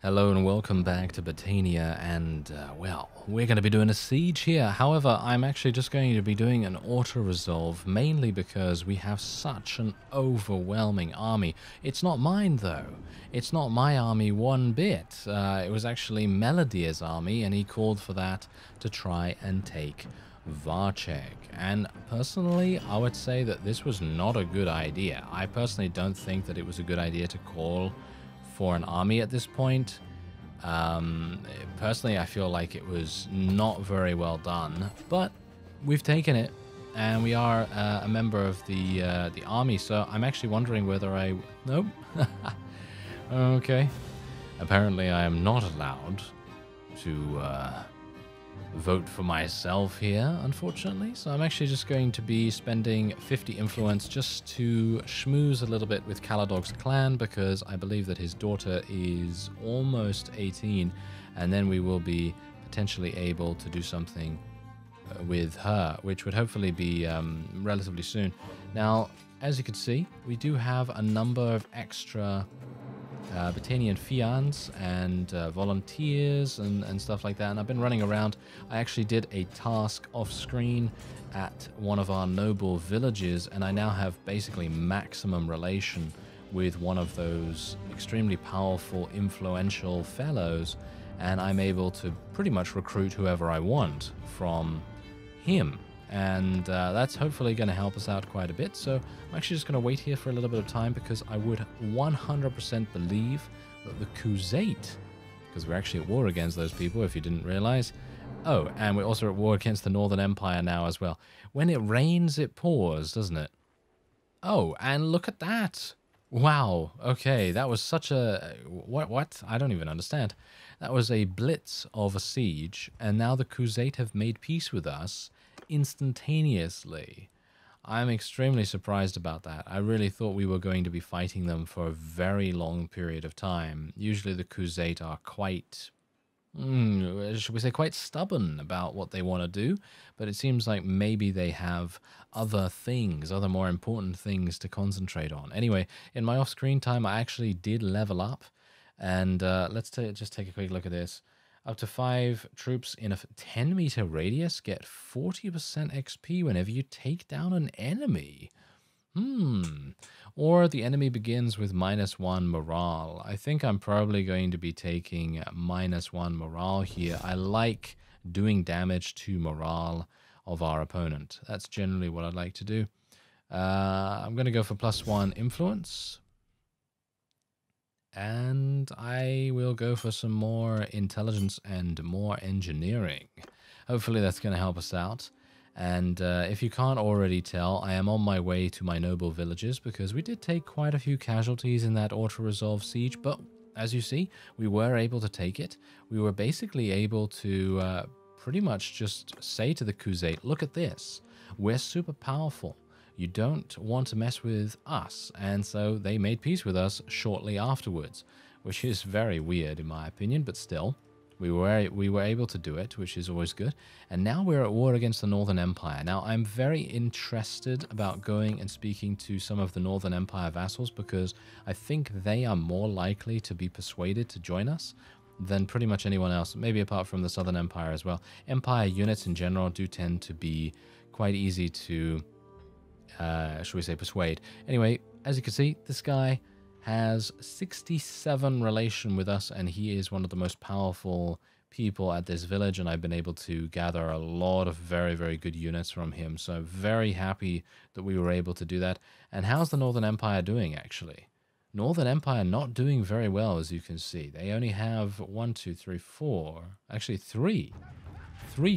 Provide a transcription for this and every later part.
Hello and welcome back to Botania, and well, we're going to be doing a siege here. However, I'm actually just going to be doing an auto-resolve, mainly because we have such an overwhelming army. It's not mine, though. It's not my army one bit. It was actually Melodir's army, and he called for that to try and take Varchek. And personally, I would say that this was not a good idea. I personally don't think that it was a good idea to call for an army at this point. Personally, I feel like it was not very well done, but we've taken it, and we are a member of the army. So I'm actually wondering whether I nope. Okay. Apparently, I am not allowed to vote for myself here, unfortunately. So I'm actually just going to be spending 50 influence just to schmooze a little bit with Caladog's clan, because I believe that his daughter is almost 18, and then we will be potentially able to do something with her, which would hopefully be relatively soon. Now, as you can see, we do have a number of extra Botanian fians and volunteers and stuff like that, and I've been running around. I actually did a task off screen at one of our noble villages, and I now have basically maximum relation with one of those extremely powerful, influential fellows, and I'm able to pretty much recruit whoever I want from him. And that's hopefully going to help us out quite a bit. So I'm actually just going to wait here for a little bit of time, because I would 100% believe that the Kaoses, because we're actually at war against those people, if you didn't realize. Oh, and we're also at war against the Northern Empire now as well. When it rains, it pours, doesn't it? Oh, and look at that. Wow. Okay, that was such a... What? I don't even understand. That was a blitz of a siege, and now the Kaoses have made peace with us instantaneously. I'm extremely surprised about that. I really thought we were going to be fighting them for a very long period of time. Usually the Kaoses are quite, should we say, quite stubborn about what they want to do, but it seems like maybe they have other things, other more important things to concentrate on. Anyway, in my off-screen time, I actually did level up, and let's just take a quick look at this. Up to 5 troops in a 10-meter radius get 40% XP whenever you take down an enemy. Or the enemy begins with -1 morale. I think I'm probably going to be taking -1 morale here. I like doing damage to morale of our opponent. That's generally what I'd like to do. I'm going to go for +1 influence. And I will go for some more intelligence and more engineering. Hopefully that's going to help us out. And if you can't already tell, I am on my way to my noble villages, because we did take quite a few casualties in that auto-resolve siege. But as you see, we were able to take it. We were basically able to pretty much just say to the Kaoses, look at this. We're super powerful. You don't want to mess with us. And so they made peace with us shortly afterwards, which is very weird in my opinion, but still, we were able to do it, which is always good. And now we're at war against the Northern Empire. Now, I'm very interested about going and speaking to some of the Northern Empire vassals, because I think they are more likely to be persuaded to join us than pretty much anyone else, maybe apart from the Southern Empire as well. Empire units in general do tend to be quite easy to should we say persuade. Anyway, as you can see, this guy has 67 relation with us, and he is one of the most powerful people at this village, and I've been able to gather a lot of very, very good units from him. So very happy that we were able to do that. And how's the Northern Empire doing, actually? Northern Empire not doing very well, as you can see. They only have 1, 2, 3, 4, actually 3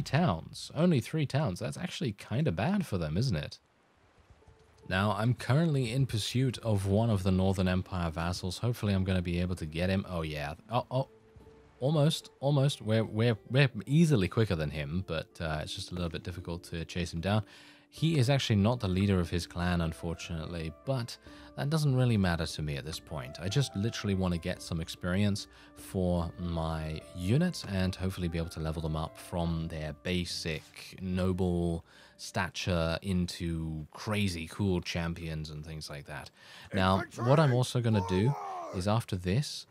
towns. Only 3 towns. That's actually kind of bad for them, isn't it? Now, I'm currently in pursuit of one of the Northern Empire vassals. Hopefully, I'm going to be able to get him. Oh, yeah. Oh, almost. We're easily quicker than him, but it's just a little bit difficult to chase him down. He is actually not the leader of his clan, unfortunately, but that doesn't really matter to me at this point. I just literally want to get some experience for my units and hopefully be able to level them up from their basic noble stature into crazy cool champions and things like that. Now, what I'm also going to do is after this,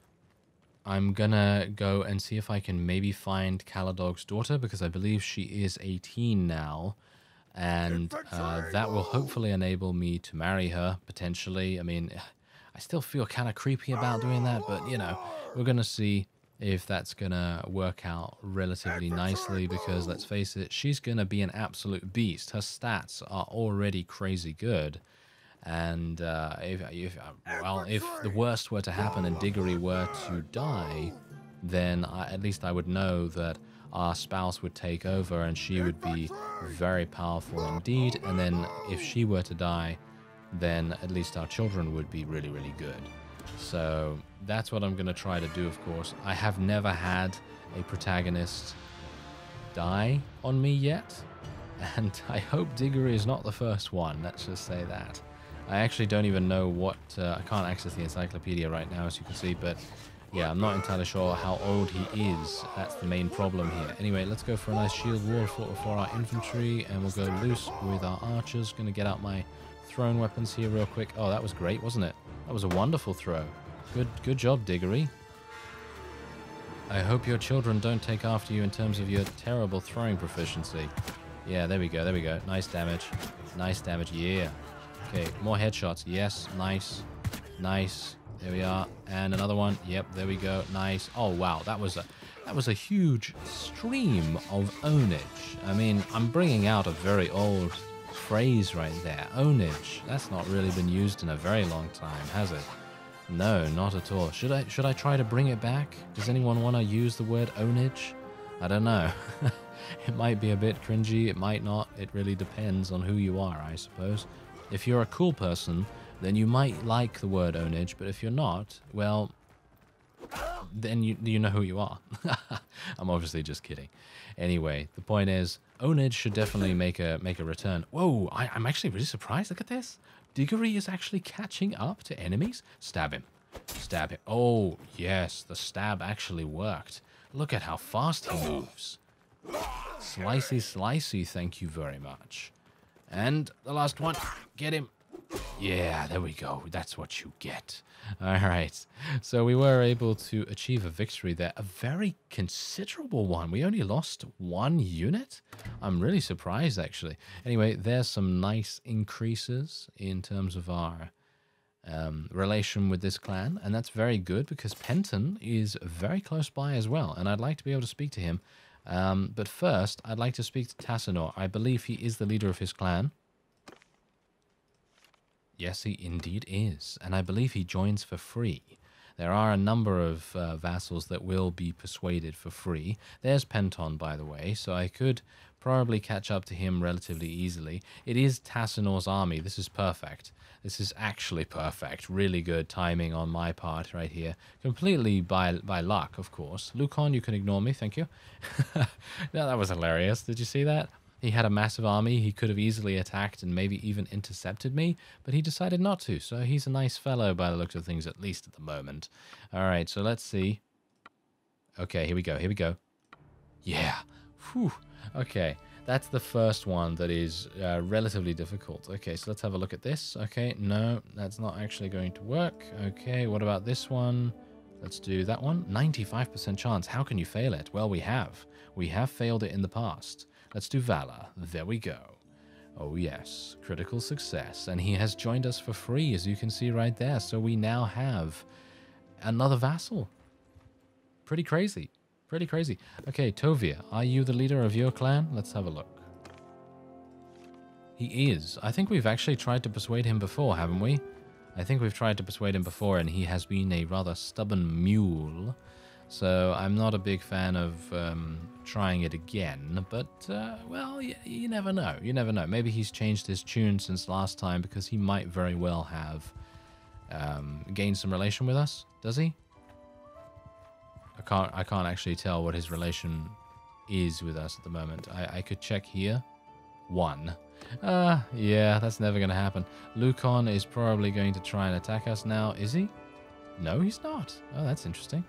I'm gonna go and see if I can maybe find Caladog's daughter, because I believe she is 18 now. And that will hopefully enable me to marry her, potentially. I mean, I still feel kind of creepy about doing that, but, you know, we're going to see if that's going to work out relatively nicely, because, let's face it, she's going to be an absolute beast. Her stats are already crazy good. And if the worst were to happen and Diggory were to die, then at least I would know that our spouse would take over and she would be very powerful indeed. And then if she were to die, then at least our children would be really, really good. So that's what I'm going to try to do, of course. I have never had a protagonist die on me yet, and I hope Diggory is not the first one. Let's just say that. I actually don't even know what... I can't access the encyclopedia right now, as you can see, but yeah, I'm not entirely sure how old he is. That's the main problem here. Anyway, let's go for a nice shield wall for our infantry, and we'll go loose with our archers. Going to get out my thrown weapons here real quick. Oh, that was great, wasn't it? That was a wonderful throw. Good job, Diggory. I hope your children don't take after you in terms of your terrible throwing proficiency. Yeah, there we go, there we go. Nice damage. Nice damage, yeah. Okay, more headshots. Yes, nice. Nice. There we are. And another one. Yep, there we go. Nice. Oh, wow. That was a huge stream of ownage. I mean, I'm bringing out a very old phrase right there. Ownage. That's not really been used in a very long time, has it? No, not at all. Should I try to bring it back? Does anyone want to use the word ownage? I don't know. It might be a bit cringy. It might not. It really depends on who you are, I suppose. If you're a cool person, then you might like the word ownage, but if you're not, well, then you know who you are. I'm obviously just kidding. Anyway, the point is, ownage should definitely make a return. Whoa, I'm actually really surprised. Look at this. Diggory is actually catching up to enemies. Stab him. Stab him. Oh, yes, the stab actually worked. Look at how fast he moves. Slicey, slicey, thank you very much. And the last one. Get him. Yeah, there we go. That's what you get. All right. So we were able to achieve a victory there. A very considerable one. We only lost 1 unit. I'm really surprised, actually. Anyway, there's some nice increases in terms of our relation with this clan. And that's very good because Penton is very close by as well. And I'd like to be able to speak to him. But first, I'd like to speak to Tassinor. I believe he is the leader of his clan. Yes, he indeed is, and I believe he joins for free. There are a number of vassals that will be persuaded for free. There's Penton, by the way, so I could probably catch up to him relatively easily. It is Tassinor's army. This is perfect. This is actually perfect. Really good timing on my part right here. Completely by luck, of course. Lucon, you can ignore me, thank you. No, that was hilarious. Did you see that? He had a massive army. He could have easily attacked and maybe even intercepted me, but he decided not to. So he's a nice fellow by the looks of things, at least at the moment. All right, so let's see. Okay, here we go. Here we go. Yeah. Whew. Okay, that's the first one that is relatively difficult. Okay, so let's have a look at this. Okay, no, that's not actually going to work. Okay, what about this one? Let's do that one. 95% chance. How can you fail it? Well, we have. We have failed it in the past. Let's do Valor. There we go. Oh yes, critical success. And he has joined us for free, as you can see right there. So we now have another vassal. Pretty crazy. Pretty crazy. Okay, Tovia, are you the leader of your clan? Let's have a look. He is. I think we've actually tried to persuade him before, haven't we? I think we've tried to persuade him before, and he has been a rather stubborn mule. So I'm not a big fan of trying it again, but, well, you never know. You never know. Maybe he's changed his tune since last time because he might very well have gained some relation with us. Does he? I can't actually tell what his relation is with us at the moment. I could check here. 1. Yeah, that's never going to happen. Lucon is probably going to try and attack us now. Is he? No, he's not. Oh, that's interesting.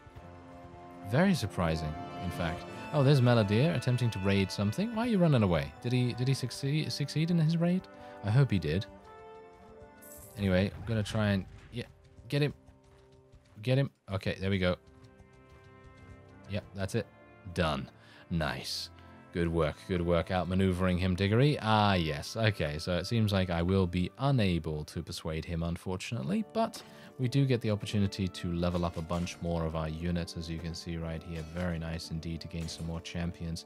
Very surprising, in fact. Oh, there's Melodier attempting to raid something. Why are you running away? Did he succeed in his raid? I hope he did. Anyway, I'm going to try and... Yeah, get him. Get him. Okay, there we go. Yep, that's it. Done. Nice. Good work outmaneuvering him, Diggory. Ah, yes. Okay, so it seems like I will be unable to persuade him, unfortunately, but we do get the opportunity to level up a bunch more of our units, as you can see right here. Very nice indeed to gain some more champions.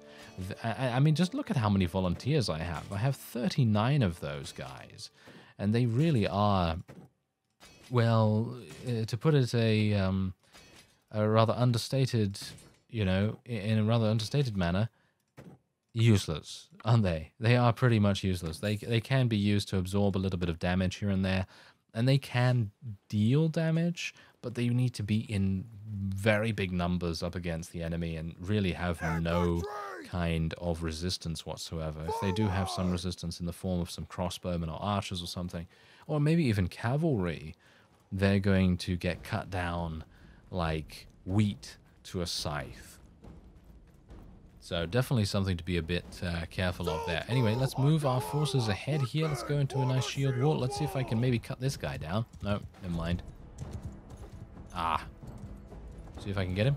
I mean, just look at how many volunteers I have. I have 39 of those guys, and they really are, well, to put it a rather understated, you know, in a rather understated manner, useless, aren't they? They are pretty much useless. They can be used to absorb a little bit of damage here and there, and they can deal damage, but they need to be in very big numbers up against the enemy and really have no kind of resistance whatsoever. If they do have some resistance in the form of some crossbowmen or archers or something, or maybe even cavalry, they're going to get cut down like wheat to a scythe. So definitely something to be a bit careful of there. Anyway, let's move our forces ahead here. Let's go into a nice shield wall. Let's see if I can maybe cut this guy down. No, never mind. Ah. See if I can get him.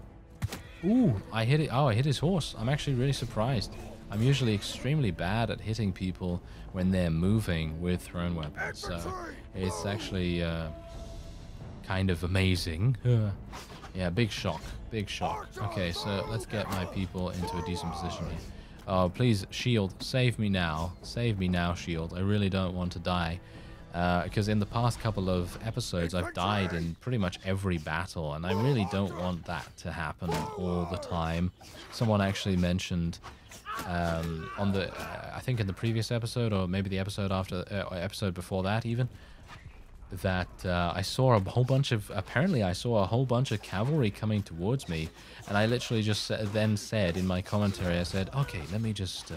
Ooh, I hit it. Oh, I hit his horse. I'm actually really surprised. I'm usually extremely bad at hitting people when they're moving with thrown weapons. So it's actually kind of amazing. Yeah, big shock. Big shock. Okay, so let's get my people into a decent position here. Oh, please, shield, save me now. Save me now, shield. I really don't want to die. Because in the past couple of episodes, I've died in pretty much every battle, and I really don't want that to happen all the time. Someone actually mentioned on the, I think in the previous episode, or maybe the episode after, episode before that even, that I saw a whole bunch of, apparently I saw a whole bunch of cavalry coming towards me, and I literally just then said in my commentary, I said, okay, let me just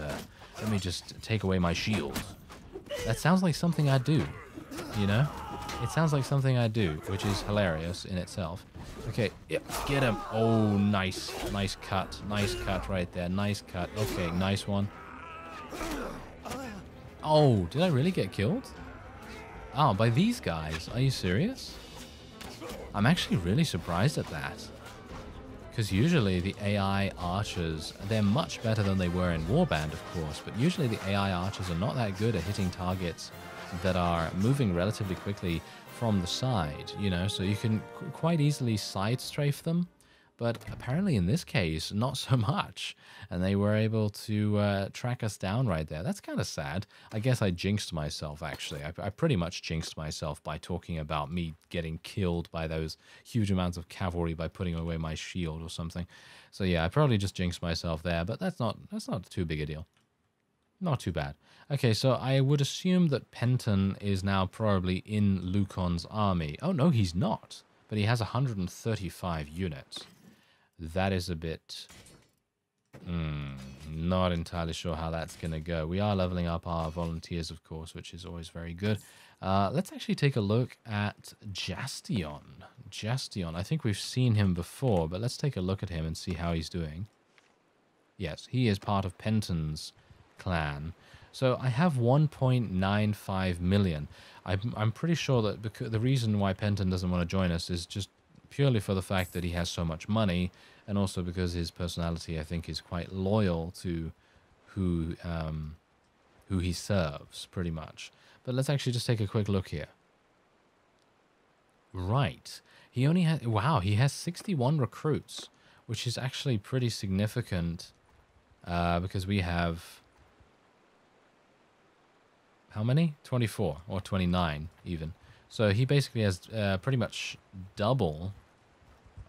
take away my shield. That sounds like something I do, you know? It sounds like something I do, which is hilarious in itself. Okay, yep, get him. Oh, nice cut right there, nice cut. Okay, nice one. Oh, did I really get killed? Oh, by these guys? Are you serious? I'm actually really surprised at that. Because usually the AI archers, they're much better than they were in Warband, of course, but usually the AI archers are not that good at hitting targets that are moving relatively quickly from the side, you know, so you can quite easily side strafe them. But apparently in this case, not so much. And they were able to track us down right there. That's kind of sad. I guess I jinxed myself, actually. I pretty much jinxed myself by talking about me getting killed by those huge amounts of cavalry by putting away my shield or something. So yeah, I probably just jinxed myself there, but that's not too big a deal. Not too bad. Okay, so I would assume that Penton is now probably in Lucon's army. Oh, no, he's not. But he has 135 units. That is a bit... not entirely sure how that's going to go. We are leveling up our volunteers, of course, which is always very good. Let's actually take a look at Jastion. Jastion, I think we've seen him before, but let's take a look at him and see how he's doing. Yes, he is part of Penton's clan. So I have 1.95 million. I'm pretty sure that the reason why Penton doesn't want to join us is just purely for the fact that he has so much money, and also because his personality, I think, is quite loyal to who he serves, pretty much. But let's actually just take a quick look here. Right. He only has... Wow, he has 61 recruits, which is actually pretty significant, because we have... How many? 24, or 29, even. So he basically has pretty much double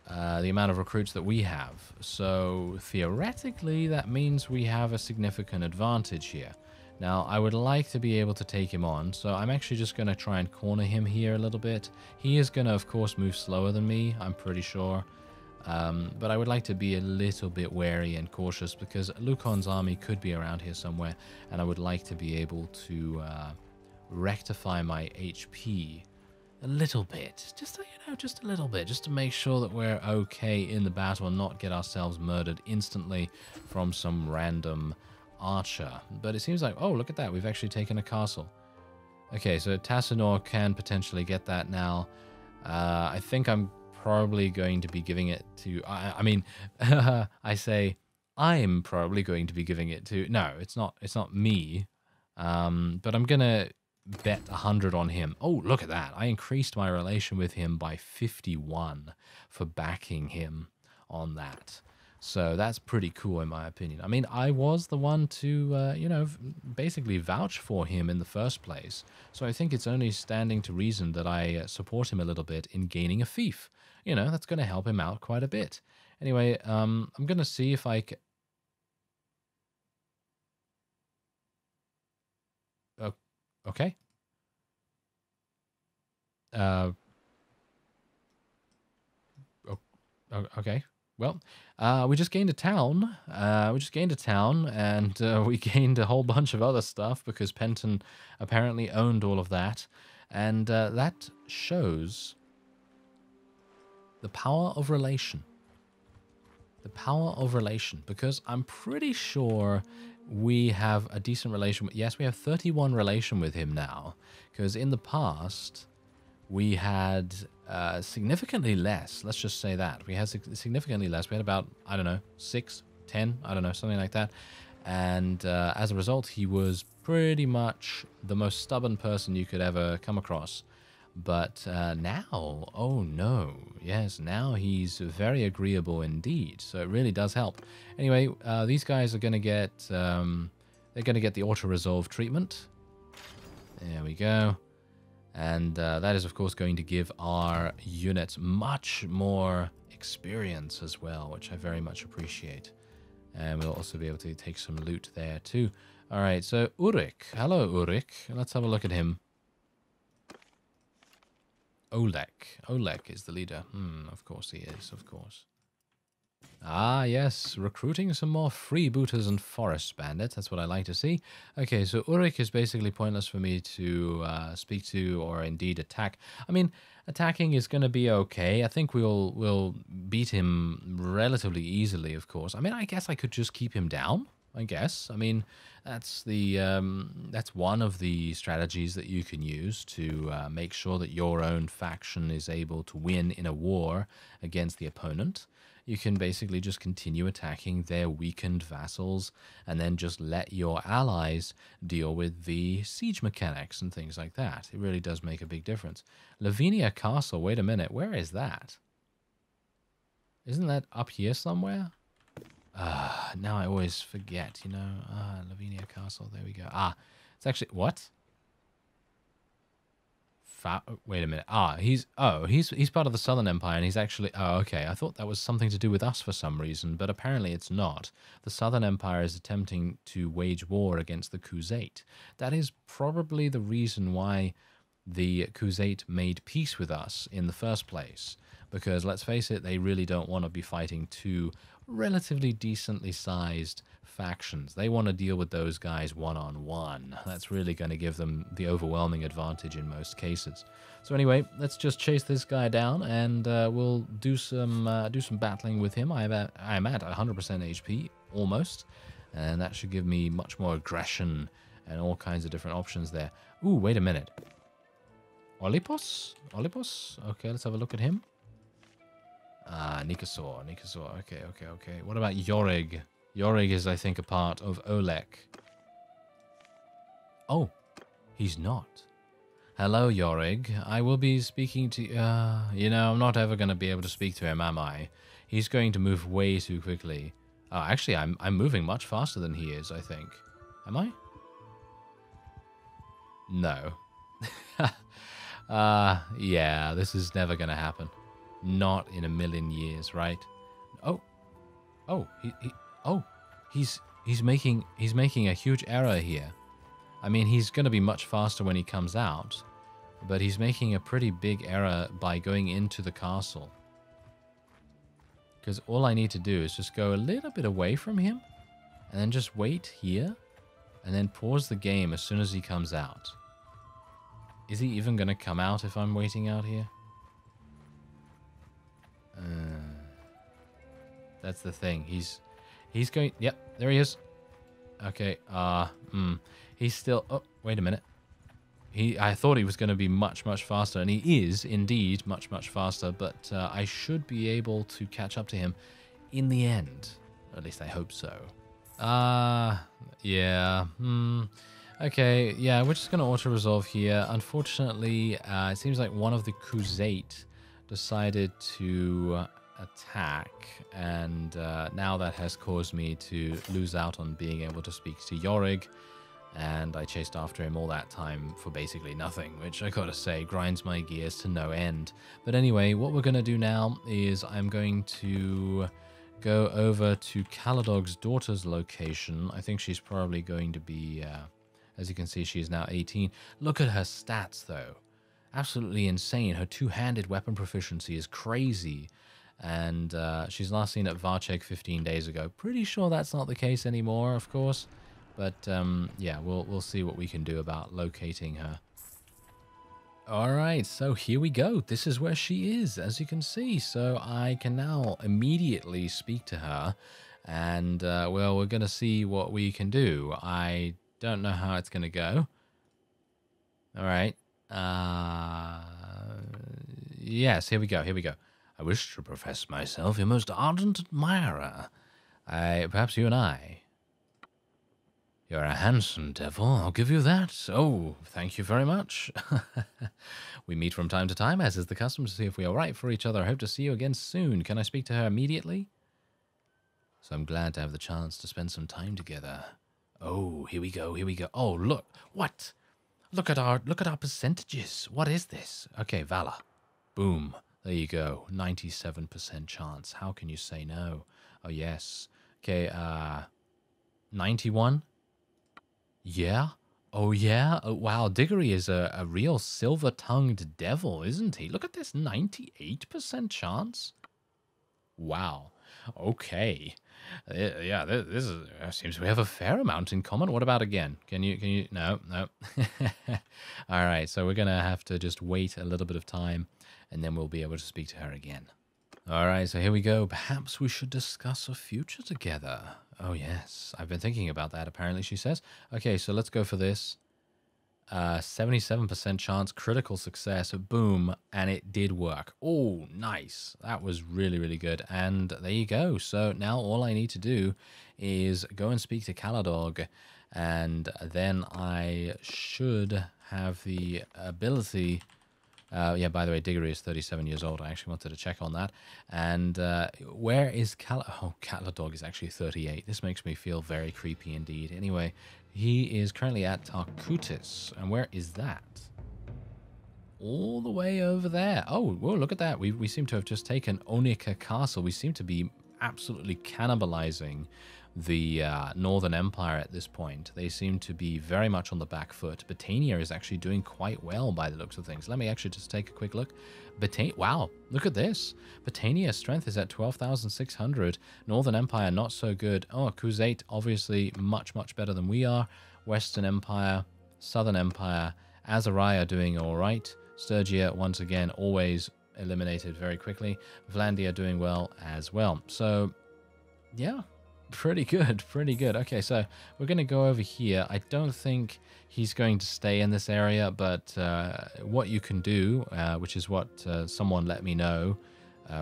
the amount of recruits that we have. So theoretically, that means we have a significant advantage here. Now, I would like to be able to take him on, so I'm actually just going to try and corner him here a little bit. He is going to, of course, move slower than me, I'm pretty sure. But I would like to be a little bit wary and cautious, because Lucon's army could be around here somewhere, and I would like to be able to rectify my HP a little bit, just just a little bit, just to make sure that we're okay in the battle and not get ourselves murdered instantly from some random archer. But it seems like, oh, look at that, we've actually taken a castle. Okay, so Tassinor can potentially get that now. I think I'm probably going to be giving it to... I mean, I say I'm probably going to be giving it to... No, it's not me. But I'm going to bet 100 on him. Oh, look at that. I increased my relation with him by 51 for backing him on that. So that's pretty cool in my opinion. I mean, I was the one to, you know, basically vouch for him in the first place. So I think it's only standing to reason that I support him a little bit in gaining a fief. You know, that's going to help him out quite a bit. Anyway, I'm going to see if I can... Okay. Okay. Well, we just gained a town. And we gained a whole bunch of other stuff because Penton apparently owned all of that. And that shows the power of relation. The power of relation, because I'm pretty sure we have a decent relation. Yes, we have 31 relation with him now, because in the past we had significantly less. Let's just say that. We had significantly less. We had about, I don't know, 6, 10, I don't know, something like that. And as a result, he was pretty much the most stubborn person you could ever come across. But now, oh no, yes, now he's very agreeable indeed. So it really does help. Anyway, these guys are going to get, they're going to get the auto-resolve treatment. There we go. And that is, of course, going to give our units much more experience as well, which I very much appreciate. And we'll also be able to take some loot there too. All right, so Ulrich. Hello, Ulrich. Let's have a look at him. Oleg is the leader. Of course he is, of course. Ah, yes, recruiting some more freebooters and forest bandits. That's what I like to see. Okay, so Ulrich is basically pointless for me to speak to or indeed attack. I mean, attacking is going to be okay. I think we'll beat him relatively easily, of course. I mean, I guess I could just keep him down. I guess. I mean, that's the that's one of the strategies that you can use to make sure that your own faction is able to win in a war against the opponent. You can basically just continue attacking their weakened vassals and then just let your allies deal with the siege mechanics and things like that. It really does make a big difference. Lavinia Castle, wait a minute, where is that? Isn't that up here somewhere? Now I always forget, you know. Lavinia Castle, there we go. It's actually, what? Wait a minute. He's part of the Southern Empire, and he's actually, okay. I thought that was something to do with us for some reason, but apparently it's not. The Southern Empire is attempting to wage war against the Kaoses. That is probably the reason why the Kaoses made peace with us in the first place. Because, let's face it, they really don't want to be fighting two relatively decently sized factions. They want to deal with those guys one-on-one. That's really going to give them the overwhelming advantage in most cases. So anyway, let's just chase this guy down, and we'll do some battling with him. I'm at 100% HP, almost, and that should give me much more aggression and all kinds of different options there. Ooh, wait a minute. Olympos? Okay, let's have a look at him. Nikasor. Okay. What about Yorig? Yorig is, I think, a part of Oleg. Oh, he's not. Hello, Yorig. I will be speaking to... you know, I'm not ever going to be able to speak to him, am I? He's going to move way too quickly. Actually, I'm moving much faster than he is, I think. Am I? No. Yeah, this is never going to happen. Not in a million years, right? He's making a huge error here. I mean, he's going to be much faster when he comes out, but he's making a pretty big error by going into the castle. Because all I need to do is just go a little bit away from him, and then just wait here, and then pause the game as soon as he comes out. Is he even going to come out if I'm waiting out here? That's the thing. He's going... Yep, there he is. Okay, he's still... Oh, wait a minute. I thought he was going to be much, much faster, and he is indeed much, much faster, but I should be able to catch up to him in the end. Or at least I hope so. Yeah. Okay, yeah, we're just going to auto-resolve here. Unfortunately, it seems like one of the Crusade decided to attack, and now that has caused me to lose out on being able to speak to Yorig, and I chased after him all that time for basically nothing, which I gotta say grinds my gears to no end. But anyway, what we're gonna do now is I'm going to go over to Caladog's daughter's location. I think she's probably going to be, as you can see, she is now 18. Look at her stats though. Absolutely insane. Her two-handed weapon proficiency is crazy. And she's last seen at Varchek 15 days ago. Pretty sure that's not the case anymore, of course. But yeah, we'll see what we can do about locating her. Alright, so here we go. This is where she is, as you can see. So I can now immediately speak to her. And, well, we're going to see what we can do. I don't know how it's going to go. Alright. Yes, here we go, here we go. I wish to profess myself your most ardent admirer. Perhaps you and I. You're a handsome devil, I'll give you that. Oh, thank you very much. We meet from time to time, as is the custom, to see if we are right for each other. I hope to see you again soon. Can I speak to her immediately? So I'm glad to have the chance to spend some time together. Oh, here we go, here we go. Oh, look, what? Look at our percentages. What is this? Okay, Valor. Boom. There you go. 97% chance. How can you say no? Oh, yes. Okay, 91? Yeah? Oh, yeah? Oh, wow, Diggory is a real silver-tongued devil, isn't he? Look at this, 98% chance? Wow. Okay. Yeah, this is, seems we have a fair amount in common. What about again? Can you, no. All right, so we're going to have to just wait a little bit of time, and then we'll be able to speak to her again. All right, so here we go. Perhaps we should discuss a future together. Oh, yes. I've been thinking about that, apparently, she says. Okay, so let's go for this. 77% chance, critical success, boom, and it did work. Oh, nice. That was really, really good. And there you go. So now all I need to do is go and speak to Caladog, and then I should have the ability... yeah, by the way, Diggory is 37 years old. I actually wanted to check on that. And where is Oh, Caladog is actually 38. This makes me feel very creepy indeed. Anyway, he is currently at Tarkutis. And where is that? All the way over there. Oh, whoa, look at that. We seem to have just taken Lavinia Castle. We seem to be absolutely cannibalizing the Northern Empire at this point. They seem to be very much on the back foot. Battania is actually doing quite well by the looks of things. Let me actually just take a quick look. Wow, look at this. Battania's strength is at 12,600. Northern Empire, not so good. Oh, Crusade, obviously much, much better than we are. Western Empire, Southern Empire, Azariah doing all right. Sturgia, once again, always eliminated very quickly. Vlandia doing well as well. So, yeah. Pretty good, pretty good. Okay, so we're going to go over here. I don't think he's going to stay in this area, but what you can do, which is what someone let me know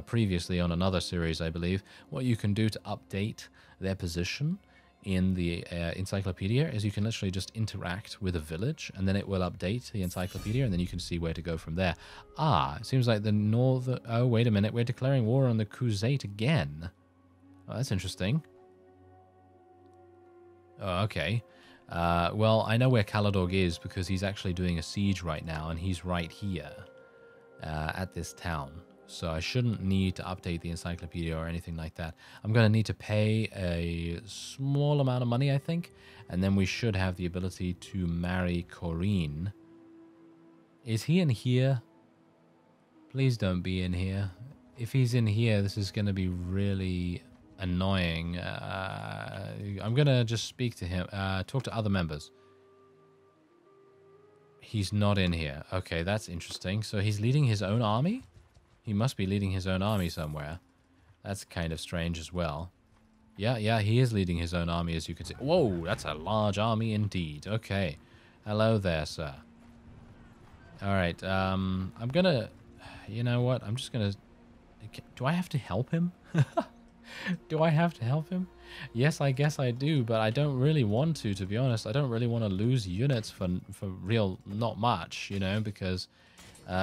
previously on another series, I believe, what you can do to update their position in the encyclopedia is you can literally just interact with a village, and then it will update the encyclopedia, and then you can see where to go from there. Ah, it seems like the northern... Oh, wait a minute. We're declaring war on the Crusade again. Oh, that's interesting. Oh, okay. Well, I know where Caladog is because he's actually doing a siege right now, and he's right here at this town. So I shouldn't need to update the encyclopedia or anything like that. I'm going to need to pay a small amount of money, I think, and then we should have the ability to marry Corinne. Is he in here? Please don't be in here. If he's in here, this is going to be really... annoying. I'm gonna just speak to him, talk to other members. He's not in here. Okay, that's interesting. So he's leading his own army? He must be leading his own army somewhere. That's kind of strange as well. Yeah, he is leading his own army, as you can see. Whoa, that's a large army indeed. Okay. Hello there, sir. All right. I'm gonna... You know what? I'm just gonna... Do I have to help him? Do I have to help him? Yes, I guess I do, but I don't really want to be honest. I don't really want to lose units for real, not much, you know, because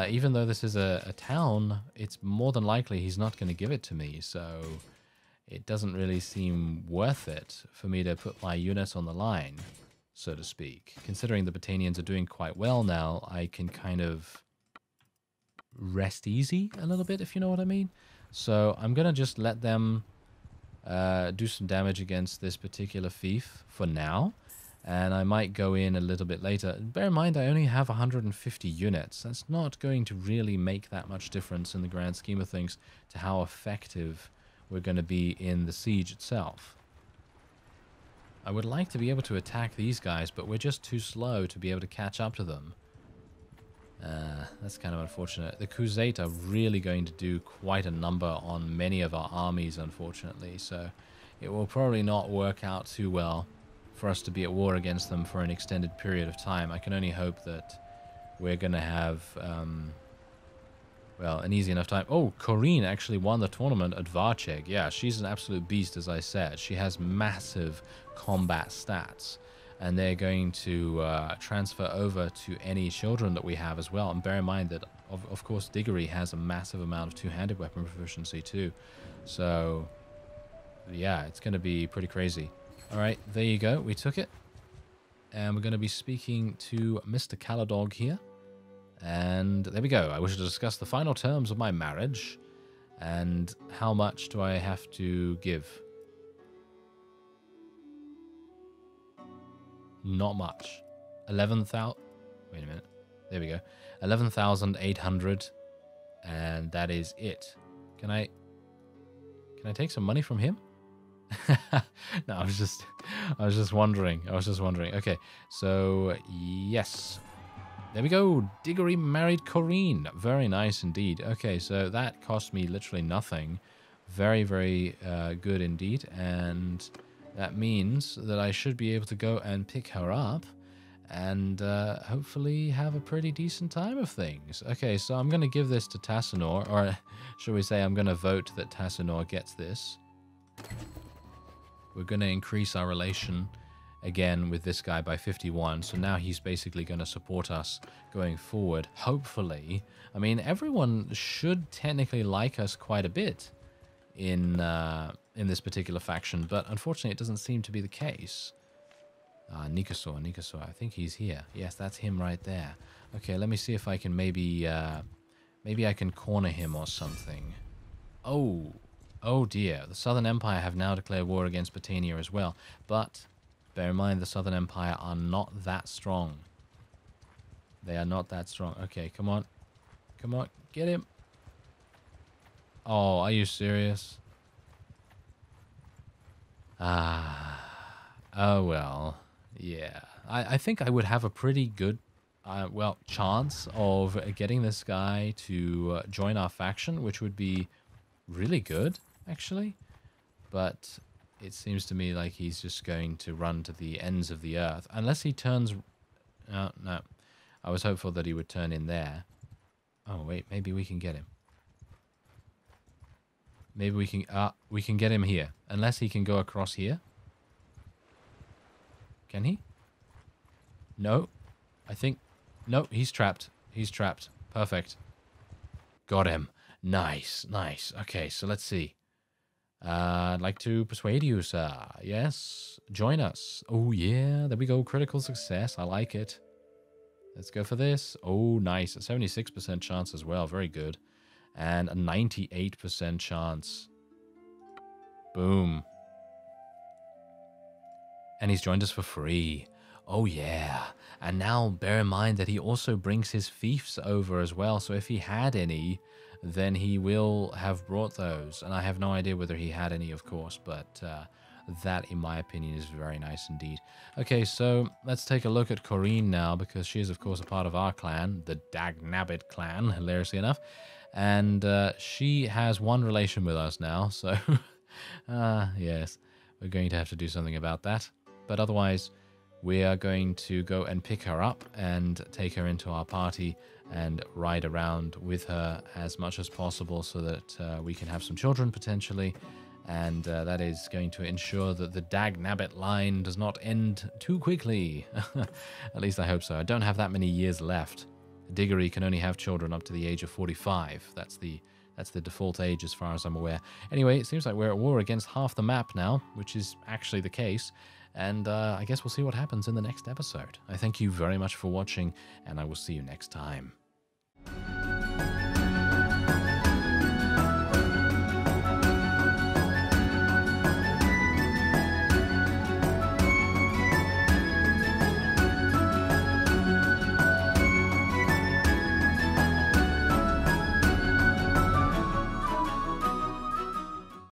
even though this is a town, it's more than likely he's not going to give it to me, so it doesn't really seem worth it for me to put my units on the line, so to speak. Considering the Botanians are doing quite well now, I can kind of rest easy a little bit, if you know what I mean. So I'm going to just let them do some damage against this particular fief for now. And I might go in a little bit later. Bear in mind, I only have 150 units. That's not going to really make that much difference in the grand scheme of things to how effective we're going to be in the siege itself. I would like to be able to attack these guys, but we're just too slow to be able to catch up to them. That's kind of unfortunate. The Kaoses are really going to do quite a number on many of our armies, unfortunately, so it will probably not work out too well for us to be at war against them for an extended period of time. I can only hope that we're going to have, well, an easy enough time. Oh, Corrine actually won the tournament at Varcheg. Yeah, she's an absolute beast, as I said. She has massive combat stats. And they're going to transfer over to any children that we have as well. And bear in mind that, of course, Diggory has a massive amount of two-handed weapon proficiency too. So, yeah, it's going to be pretty crazy. All right, there you go. We took it. And we're going to be speaking to Mr. Caladog here. And there we go. I wish to discuss the final terms of my marriage. And how much do I have to give? Not much. 11,000. Wait a minute. There we go. 11,800, and that is it. Can I take some money from him? No, I was just wondering. Okay, so yes, there we go. Diggory married Corrine. Very nice indeed. Okay, so that cost me literally nothing. Very, very good indeed, and that means that I should be able to go and pick her up and hopefully have a pretty decent time of things. Okay, so I'm going to give this to Tassinor, or shall we say I'm going to vote that Tassinor gets this. We're going to increase our relation again with this guy by 51, so now he's basically going to support us going forward, hopefully. I mean, everyone should technically like us quite a bit in this particular faction, but unfortunately it doesn't seem to be the case. Nikosor, I think he's here. Yes, that's him right there. Okay, let me see if I can maybe I can corner him or something. Oh dear, the Southern Empire have now declared war against Britannia as well, but bear in mind the Southern Empire are not that strong. They are not that strong. Okay, come on, get him. Oh, are you serious? Oh well, yeah. I think I would have a pretty good, well, chance of getting this guy to join our faction, which would be really good, actually. But it seems to me like he's just going to run to the ends of the earth. Unless he turns... No. I was hopeful that he would turn in there. Oh, wait, maybe we can get him. Maybe we can get him here. Unless he can go across here. Can he? No. I think... No, he's trapped. He's trapped. Perfect. Got him. Nice. Okay, so let's see. I'd like to persuade you, sir. Yes. Join us. Oh, yeah. There we go. Critical success. I like it. Let's go for this. Oh, nice. A 76% chance as well. Very good. And a 98% chance. Boom. And he's joined us for free. Oh, yeah. And now bear in mind that he also brings his fiefs over as well. So if he had any, then he will have brought those. And I have no idea whether he had any, of course. But that, in my opinion, is very nice indeed. Okay, so let's take a look at Corrine now, because she is, of course, a part of our clan, the Dagnabbit clan, hilariously enough. And she has one relation with us now. So, yes, we're going to have to do something about that. But otherwise, we are going to go and pick her up and take her into our party and ride around with her as much as possible so that we can have some children potentially. And that is going to ensure that the Dagnabbit line does not end too quickly. At least I hope so. I don't have that many years left. Diggory can only have children up to the age of 45. That's the default age as far as I'm aware. Anyway, it seems like we're at war against half the map now, which is actually the case. And I guess we'll see what happens in the next episode. I thank you very much for watching, and I will see you next time.